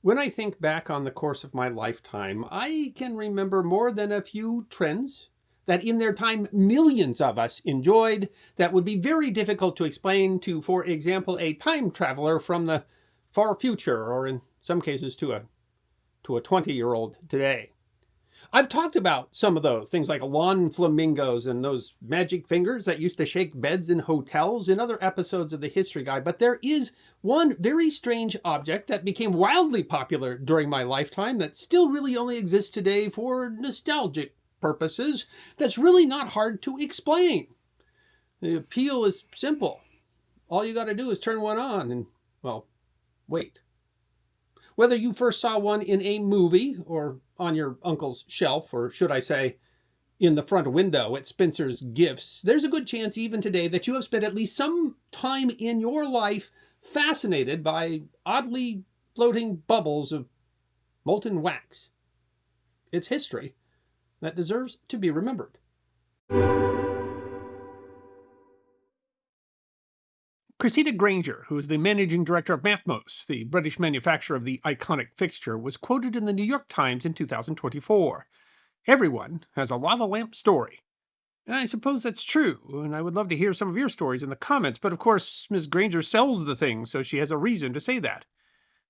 When I think back on the course of my lifetime, I can remember more than a few trends that in their time millions of us enjoyed that would be very difficult to explain to, for example, a time traveler from the far future, or in some cases to a 20-year-old today. I've talked about some of those things like lawn flamingos and those magic fingers that used to shake beds in hotels in other episodes of the History Guide. But there is one very strange object that became wildly popular during my lifetime that still really only exists today for nostalgic purposes, that's really not hard to explain. The appeal is simple. All you got to do is turn one on and, well, wait. Whether you first saw one in a movie or on your uncle's shelf, or should I say, in the front window at Spencer's Gifts, there's a good chance even today that you have spent at least some time in your life fascinated by oddly floating bubbles of molten wax. It's history that deserves to be remembered. Cressida Granger, who is the managing director of Mathmos, the British manufacturer of the iconic fixture, was quoted in the New York Times in 2024. Everyone has a lava lamp story. And I suppose that's true, and I would love to hear some of your stories in the comments, but of course, Ms. Granger sells the thing, so she has a reason to say that.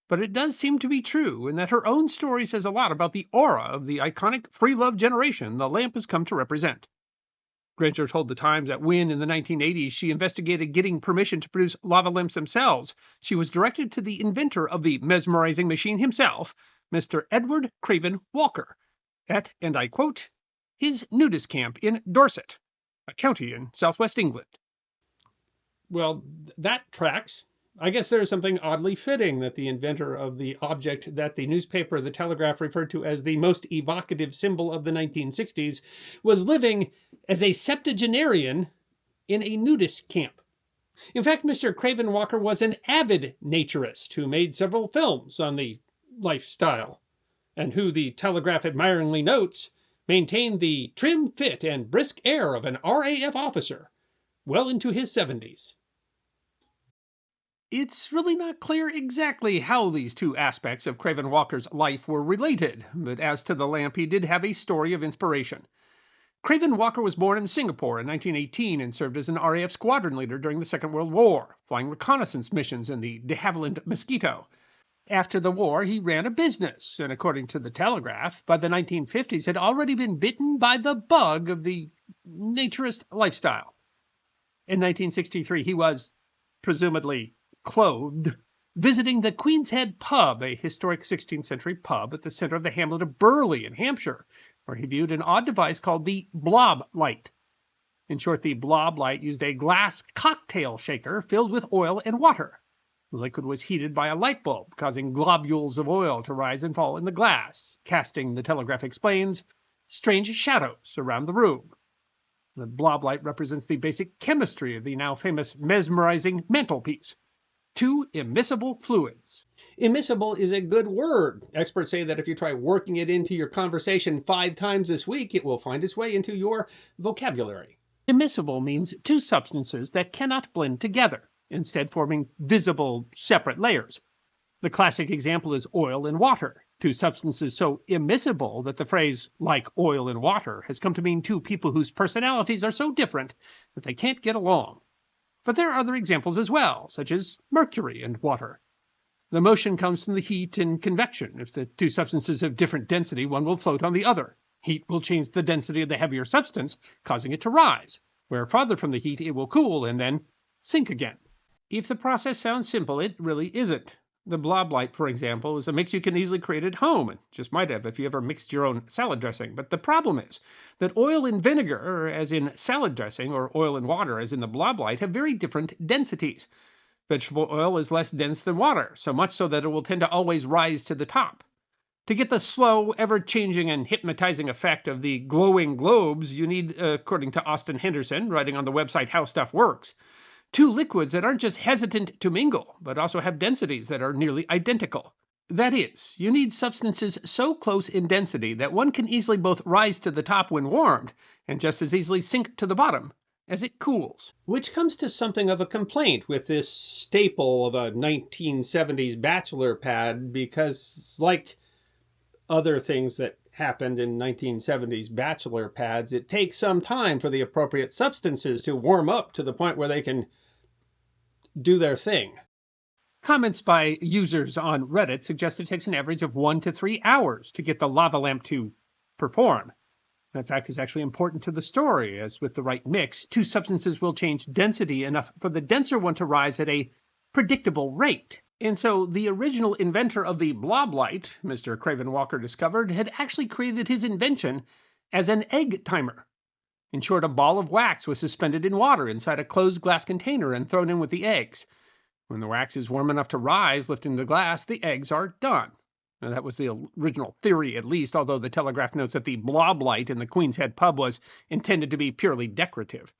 But it does seem to be true, and that her own story says a lot about the aura of the iconic free love generation the lamp has come to represent. Granger told the Times that when, in the 1980s, she investigated getting permission to produce lava lamps themselves, she was directed to the inventor of the mesmerizing machine himself, Mr. Edward Craven Walker, at, and I quote, his nudist camp in Dorset, a county in southwest England. Well, that tracks. I guess there is something oddly fitting that the inventor of the object that the newspaper The Telegraph referred to as the most evocative symbol of the 1960s was living as a septuagenarian in a nudist camp. In fact, Mr. Craven Walker was an avid naturist who made several films on the lifestyle, and who, the Telegraph admiringly notes, maintained the trim fit and brisk air of an RAF officer well into his 70s. It's really not clear exactly how these two aspects of Craven Walker's life were related, but as to the lamp, he did have a story of inspiration. Craven Walker was born in Singapore in 1918 and served as an RAF squadron leader during the Second World War, flying reconnaissance missions in the de Havilland Mosquito. After the war, he ran a business, and according to the Telegraph, by the 1950s had already been bitten by the bug of the naturist lifestyle. In 1963, he was, presumably, clothed, visiting the Queen's Head Pub, a historic 16th century pub at the center of the hamlet of Burley in Hampshire, where he viewed an odd device called the blob light. In short, the blob light used a glass cocktail shaker filled with oil and water. The liquid was heated by a light bulb, causing globules of oil to rise and fall in the glass, casting, the Telegraph explains, strange shadows around the room. The blob light represents the basic chemistry of the now famous mesmerizing mantelpiece. Two immiscible fluids. Immiscible is a good word. Experts say that if you try working it into your conversation 5 times this week, it will find its way into your vocabulary. Immiscible means two substances that cannot blend together, instead forming visible, separate layers. The classic example is oil and water, two substances so immiscible that the phrase, like oil and water, has come to mean two people whose personalities are so different that they can't get along. But there are other examples as well, such as mercury and water. The motion comes from the heat and convection. If the two substances have different density, one will float on the other. Heat will change the density of the heavier substance, causing it to rise. Where farther from the heat, it will cool and then sink again. If the process sounds simple, it really isn't. The blob light, for example, is a mix you can easily create at home, and just might have if you ever mixed your own salad dressing. But the problem is that oil and vinegar, as in salad dressing, or oil and water, as in the blob light, have very different densities. Vegetable oil is less dense than water, so much so that it will tend to always rise to the top. To get the slow, ever-changing and hypnotizing effect of the glowing globes, you need, according to Austin Henderson, writing on the website How Stuff Works, two liquids that aren't just hesitant to mingle, but also have densities that are nearly identical. That is, you need substances so close in density that one can easily both rise to the top when warmed, and just as easily sink to the bottom, as it cools. Which comes to something of a complaint with this staple of a 1970s bachelor pad, because, like other things that happened in 1970s bachelor pads, it takes some time for the appropriate substances to warm up to the point where they can do their thing. Comments by users on Reddit suggest it takes an average of 1 to 3 hours to get the lava lamp to perform. That fact is actually important to the story, as with the right mix, two substances will change density enough for the denser one to rise at a predictable rate. And so the original inventor of the blob light, Mr. Craven Walker discovered, had actually created his invention as an egg timer. In short, a ball of wax was suspended in water inside a closed glass container and thrown in with the eggs. When the wax is warm enough to rise, lifting the glass, the eggs are done. Now, that was the original theory, at least, although the Telegraph notes that the blob light in the Queen's Head pub was intended to be purely decorative.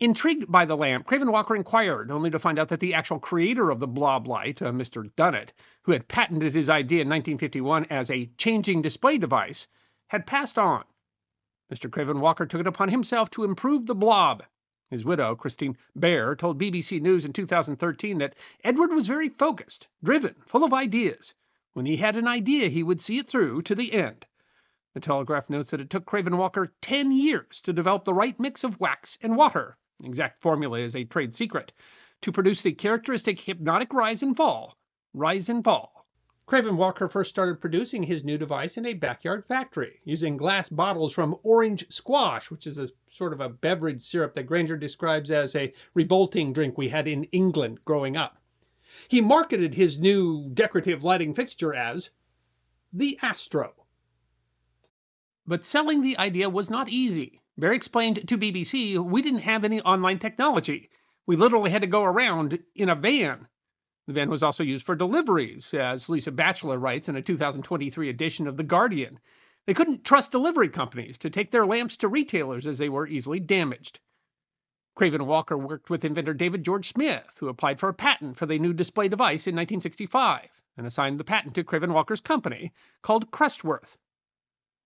Intrigued by the lamp, Craven Walker inquired, only to find out that the actual creator of the blob light, Mr. Dunnett, who had patented his idea in 1951 as a changing display device, had passed on. Mr. Craven Walker took it upon himself to improve the blob. His widow, Christine Baer, told BBC News in 2013 that Edward was very focused, driven, full of ideas. When he had an idea, he would see it through to the end. The Telegraph notes that it took Craven Walker 10 years to develop the right mix of wax and water, the exact formula is a trade secret, to produce the characteristic hypnotic rise and fall. Craven Walker first started producing his new device in a backyard factory, using glass bottles from orange squash, which is a sort of a beverage syrup that Granger describes as a revolting drink we had in England growing up. He marketed his new decorative lighting fixture as the Astro. But selling the idea was not easy. Baer explained to BBC, "We didn't have any online technology. We literally had to go around in a van." The van was also used for deliveries, as Lisa Batchelor writes in a 2023 edition of The Guardian. They couldn't trust delivery companies to take their lamps to retailers as they were easily damaged. Craven Walker worked with inventor David George Smith, who applied for a patent for the new display device in 1965 and assigned the patent to Craven Walker's company, called Crestworth.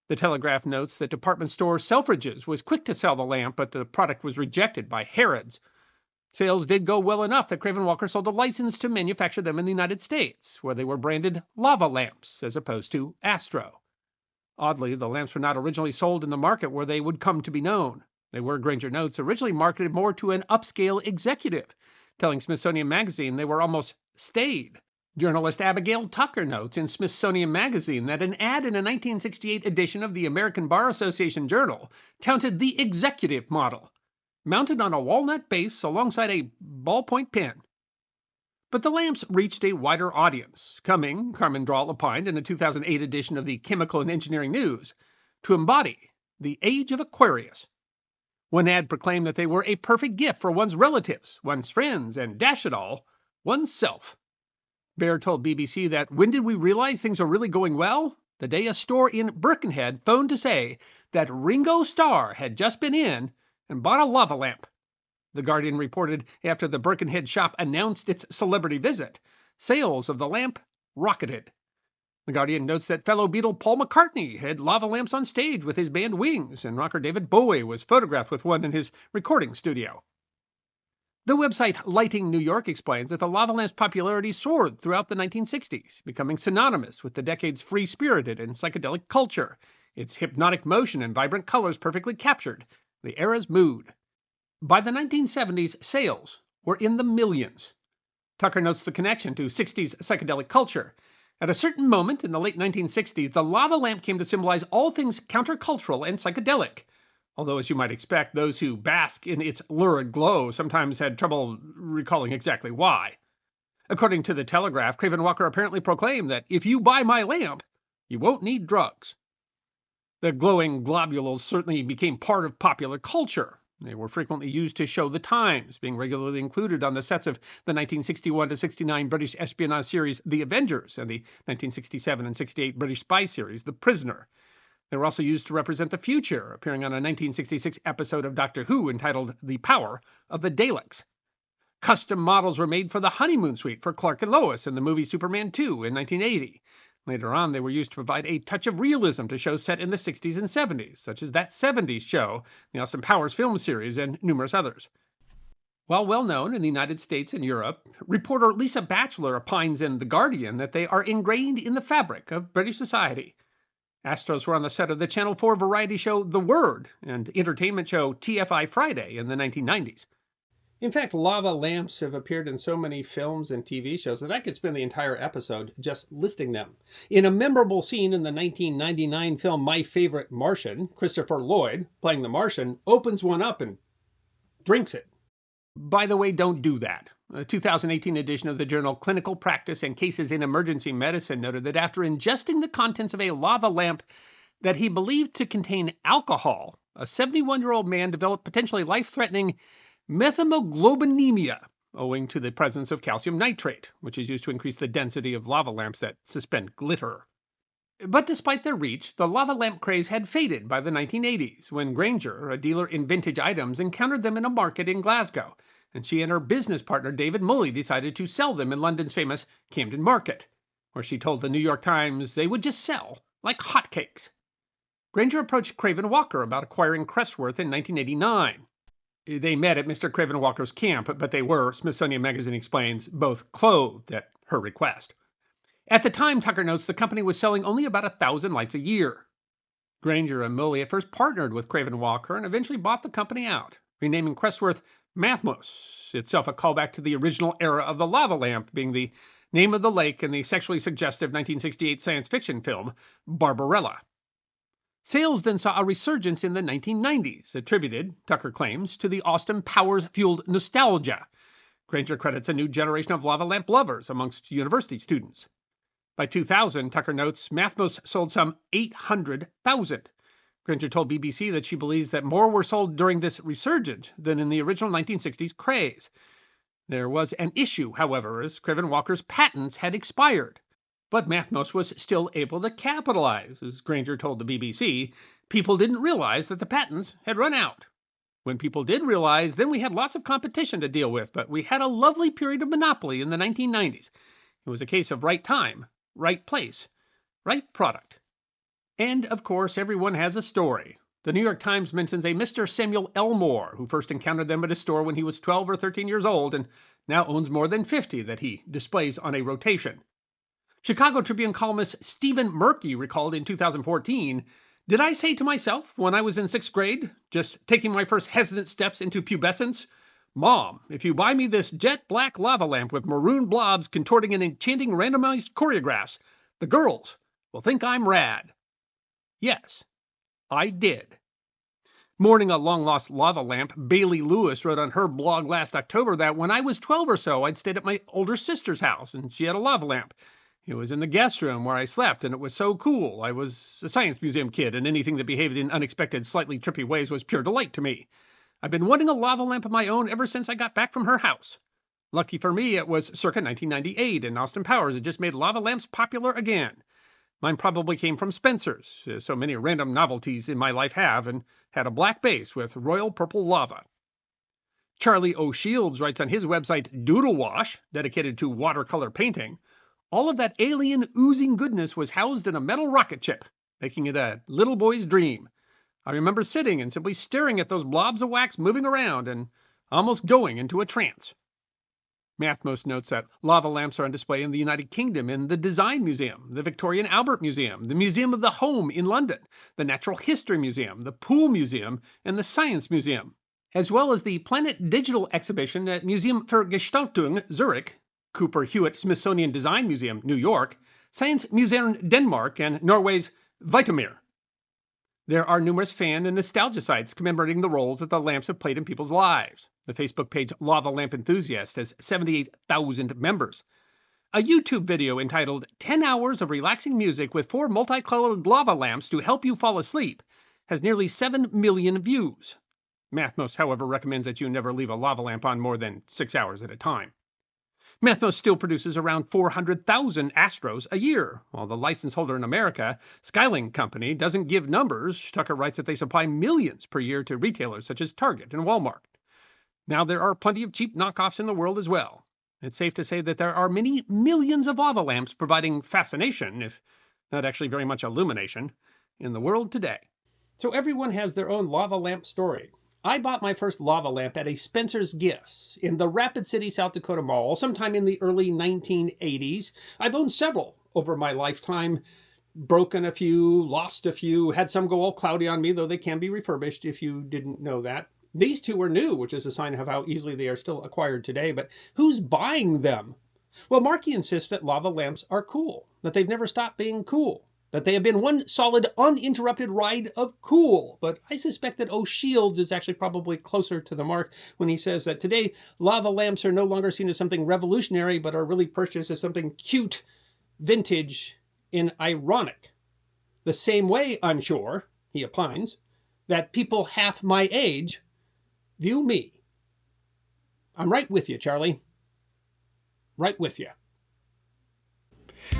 The Telegraph notes that department store Selfridges was quick to sell the lamp, but the product was rejected by Harrods. Sales did go well enough that Craven Walker sold a license to manufacture them in the United States, where they were branded lava lamps as opposed to Astro. Oddly, the lamps were not originally sold in the market where they would come to be known. They were, Granger notes, originally marketed more to an upscale executive, telling Smithsonian Magazine they were almost staid. Journalist Abigail Tucker notes in Smithsonian Magazine that an ad in a 1968 edition of the American Bar Association Journal touted the executive model, mounted on a walnut base alongside a ballpoint pen. But the lamps reached a wider audience, coming, Carmen Drawl opined in a 2008 edition of the Chemical and Engineering News, to embody the age of Aquarius. One ad proclaimed that they were a perfect gift for one's relatives, one's friends, and, dash it all, oneself. Baer told BBC that, "When did we realize things are really going well? The day a store in Birkenhead phoned to say that Ringo Starr had just been in and bought a lava lamp." The Guardian reported after the Birkenhead shop announced its celebrity visit, sales of the lamp rocketed. The Guardian notes that fellow Beatle Paul McCartney had lava lamps on stage with his band Wings, and rocker David Bowie was photographed with one in his recording studio. The website Lighting New York explains that the lava lamp's popularity soared throughout the 1960s, becoming synonymous with the decade's free-spirited and psychedelic culture. Its hypnotic motion and vibrant colors perfectly captured the era's mood. By the 1970s, sales were in the millions. Tucker notes the connection to 60s psychedelic culture. At a certain moment in the late 1960s, the lava lamp came to symbolize all things countercultural and psychedelic. Although, as you might expect, those who bask in its lurid glow sometimes had trouble recalling exactly why. According to the Telegraph, Craven Walker apparently proclaimed that if you buy my lamp, you won't need drugs. The glowing globules certainly became part of popular culture. They were frequently used to show the times, being regularly included on the sets of the 1961-69 British espionage series The Avengers and the 1967 and 68 British spy series The Prisoner. They were also used to represent the future, appearing on a 1966 episode of Doctor Who entitled The Power of the Daleks. Custom models were made for the honeymoon suite for Clark and Lois in the movie Superman 2 in 1980. Later on, they were used to provide a touch of realism to shows set in the 60s and 70s, such as that 70s show, the Austin Powers film series, and numerous others. While well known in the United States and Europe, reporter Lisa Batchelor opines in The Guardian that they are ingrained in the fabric of British society. Astros were on the set of the Channel 4 variety show The Word and entertainment show TFI Friday in the 1990s. In fact, lava lamps have appeared in so many films and TV shows that I could spend the entire episode just listing them. In a memorable scene in the 1999 film My Favorite Martian, Christopher Lloyd, playing the Martian, opens one up and drinks it. By the way, don't do that. A 2018 edition of the journal Clinical Practice and Cases in Emergency Medicine noted that after ingesting the contents of a lava lamp that he believed to contain alcohol, a 71-year-old man developed potentially life-threatening methemoglobinemia owing to the presence of calcium nitrate, which is used to increase the density of lava lamps that suspend glitter. But despite their reach, the lava lamp craze had faded by the 1980s, when Granger, a dealer in vintage items, encountered them in a market in Glasgow, and she and her business partner David Mulley decided to sell them in London's famous Camden Market, where she told the New York Times they would just sell like hotcakes. Granger approached Craven Walker about acquiring Crestworth in 1989. They met at Mr. Craven Walker's camp, but they were, Smithsonian Magazine explains, both clothed at her request. At the time, Tucker notes, the company was selling only about 1,000 lights a year. Granger and Mulley at first partnered with Craven Walker and eventually bought the company out, renaming Crestworth Mathmos, itself a callback to the original era of the lava lamp being the name of the lake in the sexually suggestive 1968 science fiction film Barbarella. Sales then saw a resurgence in the 1990s, attributed, Tucker claims, to the Austin Powers-fueled nostalgia. Granger credits a new generation of lava lamp lovers amongst university students. By 2000, Tucker notes, Mathmos sold some 800,000. Granger told BBC that she believes that more were sold during this resurgence than in the original 1960s craze. There was an issue, however, as Craven Walker's patents had expired. But Mathmos was still able to capitalize. As Granger told the BBC, people didn't realize that the patents had run out. When people did realize, then we had lots of competition to deal with, but we had a lovely period of monopoly in the 1990s. It was a case of right time, right place, right product. And, of course, everyone has a story. The New York Times mentions a Mr. Samuel Elmore, who first encountered them at a store when he was 12 or 13 years old and now owns more than 50 that he displays on a rotation. Chicago Tribune columnist Stephen Murky recalled in 2014, "Did I say to myself when I was in 6th grade, just taking my first hesitant steps into pubescence, 'Mom, if you buy me this jet black lava lamp with maroon blobs contorting in enchanting randomized choreographs, the girls will think I'm rad.' Yes, I did." Mourning a long-lost lava lamp, Bailey Lewis wrote on her blog last October that when I was 12 or so, I'd stayed at my older sister's house, and she had a lava lamp. It was in the guest room where I slept, and it was so cool. I was a science museum kid, and anything that behaved in unexpected, slightly trippy ways was pure delight to me. I've been wanting a lava lamp of my own ever since I got back from her house. Lucky for me, it was circa 1998, and Austin Powers had just made lava lamps popular again. Mine probably came from Spencer's, as so many random novelties in my life have, and had a black base with royal purple lava. Charlie O. Shields writes on his website Doodle Wash, dedicated to watercolor painting, all of that alien oozing goodness was housed in a metal rocket chip, making it a little boy's dream. I remember sitting and simply staring at those blobs of wax moving around and almost going into a trance. Mathmos notes that lava lamps are on display in the United Kingdom in the Design Museum, the Victoria and Albert Museum, the Museum of the Home in London, the Natural History Museum, the Pool Museum, and the Science Museum, as well as the Planet Digital exhibition at Museum für Gestaltung, Zurich, Cooper Hewitt Smithsonian Design Museum, New York, Science Museum Denmark, and Norway's Vitamir. There are numerous fan and nostalgia sites commemorating the roles that the lamps have played in people's lives. The Facebook page Lava Lamp Enthusiast has 78,000 members. A YouTube video entitled 10 Hours of Relaxing Music with 4 Multicolored Lava Lamps to Help You Fall Asleep has nearly 7 million views. Mathmos, however, recommends that you never leave a lava lamp on more than 6 hours at a time. Mathmos still produces around 400,000 Astros a year, while the license holder in America, Skylink Company, doesn't give numbers. Tucker writes that they supply millions per year to retailers such as Target and Walmart. Now, there are plenty of cheap knockoffs in the world as well. It's safe to say that there are many millions of lava lamps providing fascination, if not actually very much illumination, in the world today. So everyone has their own lava lamp story. I bought my first lava lamp at a Spencer's Gifts in the Rapid City, South Dakota Mall sometime in the early 1980s. I've owned several over my lifetime, broken a few, lost a few, had some go all cloudy on me, though they can be refurbished if you didn't know that. These two are new, which is a sign of how easily they are still acquired today, but who's buying them? Well, Marky insists that lava lamps are cool, that they've never stopped being cool, that they have been one solid, uninterrupted ride of cool. But I suspect that O'Shields is actually probably closer to the mark when he says that today lava lamps are no longer seen as something revolutionary, but are really purchased as something cute, vintage, and ironic. The same way, I'm sure, he opines, that people half my age view me. I'm right with you, Charlie. Right with you.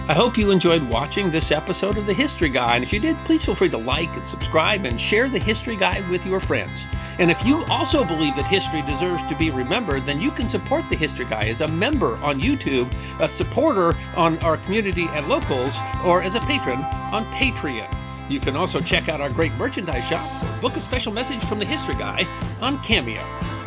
I hope you enjoyed watching this episode of The History Guy, and if you did, please feel free to like and subscribe and share The History Guy with your friends. And if you also believe that history deserves to be remembered, then you can support The History Guy as a member on YouTube, a supporter on our community at Locals, or as a patron on Patreon. You can also check out our great merchandise shop or book a special message from The History Guy on Cameo.